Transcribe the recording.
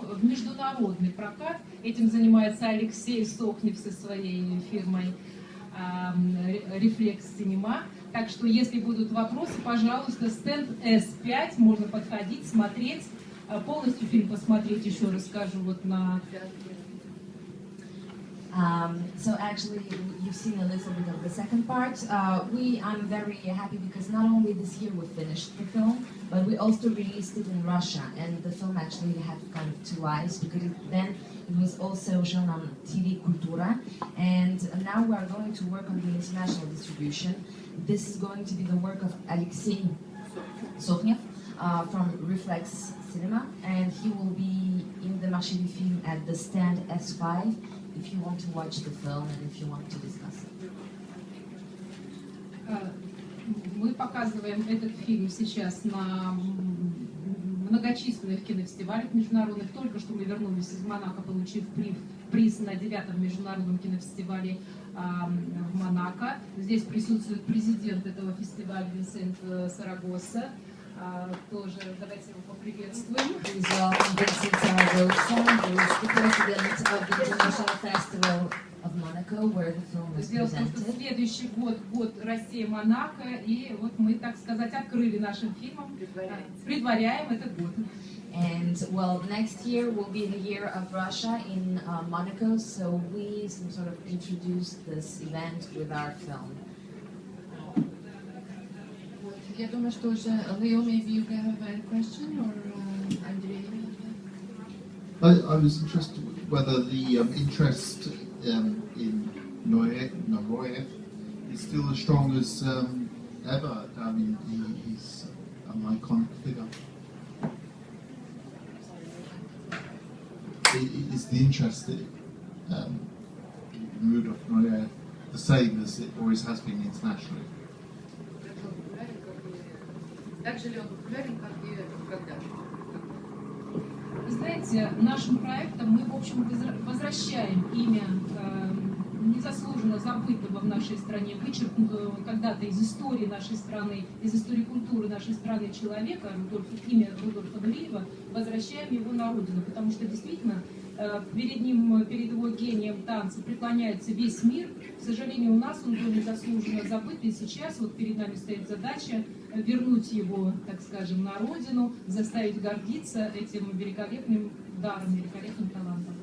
в международный прокат. Этим занимается Алексей Сохнев со своей фирмой Reflex Cinema. Так что, если будут вопросы, пожалуйста, стенд S5, можно подходить, смотреть, полностью фильм посмотреть, еще расскажу вот на... So actually, you've seen a little bit of the second part. I'm very happy because not only this year we finished the film, but we also released it in Russia, and the film actually had kind of two eyes because then it was also shown on TV Kultura, and now we are going to work on the international distribution. This is going to be the work of Alexei Sokhnev from Reflex Cinema, and he will be in the Marché du Film at the stand S5. If you want to watch the film and if you want to discuss it. Мы показываем этот фильм сейчас на многочисленных кинофестивалях международных. Только что мы вернулись из Монако, получив приз на 9-м международном кинофестивале в Монако. Здесь присутствует президент этого фестиваля Винсент Сарагоса. Тоже давайте его поприветствуем. Дело в том, что следующий год Россия-Монако, и вот мы, так сказать, открыли нашим фильмом, предваряем этот год. And well, next year will be the year of Russia in Monaco, so we sort of introduced this event with our film. Я думаю, что уже Leo, maybe you have a question, or Andrei? I was interested whether the interest in Nureyev is still as strong as ever. I mean, he's an iconic figure. Is the interest in Rudolf Nureyev the same as it always has been internationally? Вы знаете, нашим проектом мы, в общем, возвращаем имя незаслуженно забытого в нашей стране, вычеркнутого когда-то из истории нашей страны, из истории культуры нашей страны человека, имя Рудольфа Нуреева, возвращаем его на родину, потому что действительно перед ним, перед его гением танца преклоняется весь мир. К сожалению, у нас он был незаслуженно забыт, и сейчас вот перед нами стоит задача вернуть его, так скажем, на родину, заставить гордиться этим великолепным даром, великолепным талантом.